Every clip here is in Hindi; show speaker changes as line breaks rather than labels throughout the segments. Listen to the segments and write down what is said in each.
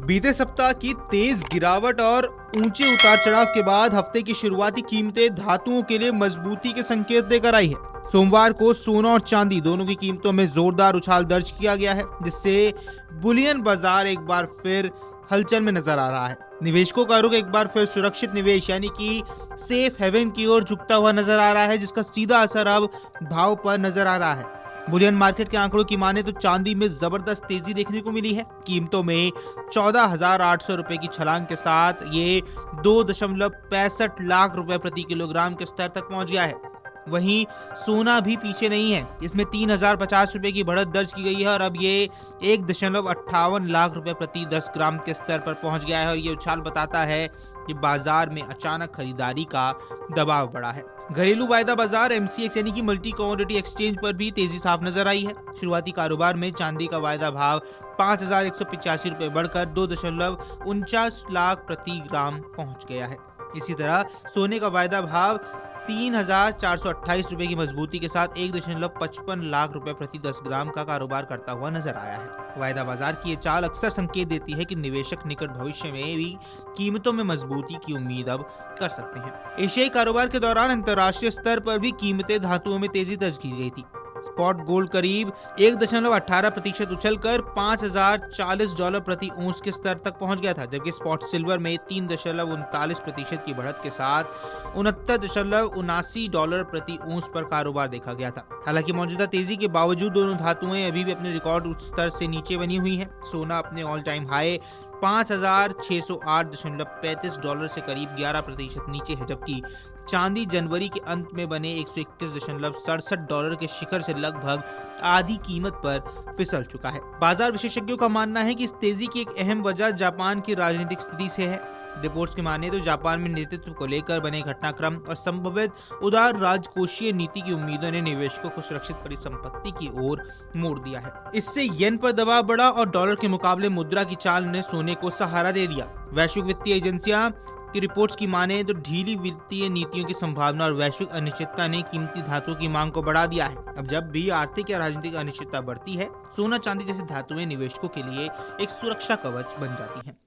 बीते सप्ताह की तेज गिरावट और ऊंचे उतार चढ़ाव के बाद हफ्ते की शुरुआती कीमतें धातुओं के लिए मजबूती के संकेत देकर आई है। सोमवार को सोना और चांदी दोनों की कीमतों में जोरदार उछाल दर्ज किया गया है, जिससे बुलियन बाजार एक बार फिर हलचल में नजर आ रहा है। निवेशकों का रुख एक बार फिर सुरक्षित निवेश यानी कि सेफ हेवन की ओर झुकता हुआ नजर आ रहा है, जिसका सीधा असर अब भाव पर नजर आ रहा है। बुलियन मार्केट के आंकड़ों की माने तो चांदी में जबरदस्त तेजी देखने को मिली है। कीमतों में 14,800 रुपए की छलांग के साथ ये 2.65 लाख रुपए प्रति किलोग्राम के स्तर तक पहुंच गया है। वहीं सोना भी पीछे नहीं है, इसमें 3,050 रुपए की बढ़त दर्ज की गई है और अब ये 1.58 लाख रुपए प्रति 10 ग्राम के स्तर पर पहुंच गया है। और ये उछाल बताता है कि बाजार में अचानक खरीदारी का दबाव बढ़ा है। घरेलू वायदा बाजार MCX यानी कि मल्टी कमोडिटी एक्सचेंज पर भी तेजी साफ नजर आई है। शुरुआती कारोबार में चांदी का वायदा भाव 5,185 रुपए बढ़कर 2.49 लाख प्रति ग्राम पहुंच गया है। इसी तरह सोने का वायदा भाव 3,428 रुपए की मजबूती के साथ 1.55 लाख रुपए प्रति 10 ग्राम का कारोबार करता हुआ नजर आया है। वायदा बाजार की ये चाल अक्सर संकेत देती है कि निवेशक निकट भविष्य में भी कीमतों में मजबूती की उम्मीद अब कर सकते हैं। एशियाई कारोबार के दौरान अंतर्राष्ट्रीय स्तर पर भी कीमतें धातुओं में तेजी दर्ज की गई थी। स्पॉट गोल्ड करीब 1.18% उछलकर $5,040 प्रति औंस के स्तर तक पहुंच गया था, जबकि स्पॉट सिल्वर में 3.39% की बढ़त के साथ $69.79 प्रति औंस पर कारोबार देखा गया था। हालांकि मौजूदा तेजी के बावजूद दोनों धातुएं अभी भी अपने रिकॉर्ड उच्च स्तर से नीचे बनी हुई हैं। सोना अपने ऑल टाइम हाई $5,608.35 से करीब 11% नीचे है, जबकि चांदी जनवरी के अंत में बने $121.67 के शिखर से लगभग आधी कीमत पर फिसल चुका है। बाजार विशेषज्ञों का मानना है कि इस तेजी की एक अहम वजह जापान की राजनीतिक स्थिति से है। रिपोर्ट्स के माने तो जापान में नेतृत्व को लेकर बने घटनाक्रम और संभवित उदार राजकोषीय नीति की उम्मीदों ने निवेशकों को सुरक्षित परिसंपत्ति की ओर मोड़ दिया है। इससे येन पर दबाव बढ़ा और डॉलर के मुकाबले मुद्रा की चाल ने सोने को सहारा दे दिया। वैश्विक वित्तीय एजेंसियां की रिपोर्ट्स की माने तो ढीली वित्तीय नीतियों की संभावना और वैश्विक अनिश्चितता ने कीमती धातुओं की मांग को बढ़ा दिया है। अब जब भी आर्थिक या राजनीतिक अनिश्चितता बढ़ती है, सोना चांदी जैसी धातुएं निवेशकों के लिए एक सुरक्षा कवच बन जाती हैं।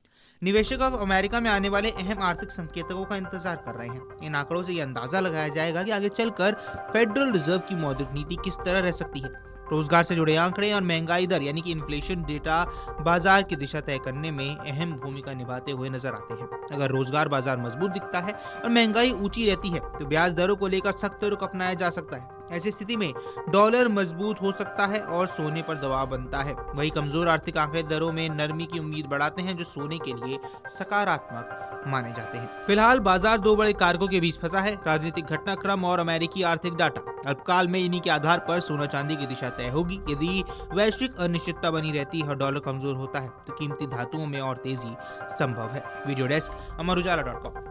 निवेशक अब अमेरिका में आने वाले अहम आर्थिक संकेतकों का इंतजार कर रहे हैं। इन आंकड़ों से यह अंदाजा लगाया जाएगा कि आगे चलकर फेडरल रिजर्व की मौद्रिक नीति किस तरह रह सकती है। रोजगार से जुड़े आंकड़े और महंगाई दर यानी कि इन्फ्लेशन डेटा बाजार की दिशा तय करने में अहम भूमिका निभाते हुए नजर आते हैं। अगर रोजगार बाजार मजबूत दिखता है और महंगाई ऊंची रहती है तो ब्याज दरों को लेकर सख्त रुख अपनाया जा सकता है। ऐसी स्थिति में डॉलर मजबूत हो सकता है और सोने पर दबाव बनता है। वही कमजोर आर्थिक आंकड़े दरों में नरमी की उम्मीद बढ़ाते हैं, जो सोने के लिए सकारात्मक माने जाते हैं। फिलहाल बाजार दो बड़े कारकों के बीच फंसा है, राजनीतिक घटनाक्रम और अमेरिकी आर्थिक डाटा। अल्पकाल में इन्हीं के आधार पर सोना चांदी की दिशा तय होगी। यदि वैश्विक अनिश्चितता बनी रहती है और डॉलर कमजोर होता है तो कीमती धातुओं में और तेजी संभव है। वीडियो डेस्क अमरुजाला.com।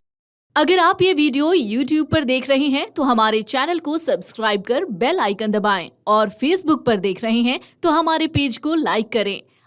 अगर आप ये वीडियो YouTube पर देख रहे हैं तो हमारे चैनल को सब्सक्राइब कर बेल आइकन दबाएं और Facebook पर देख रहे हैं तो हमारे पेज को लाइक करें।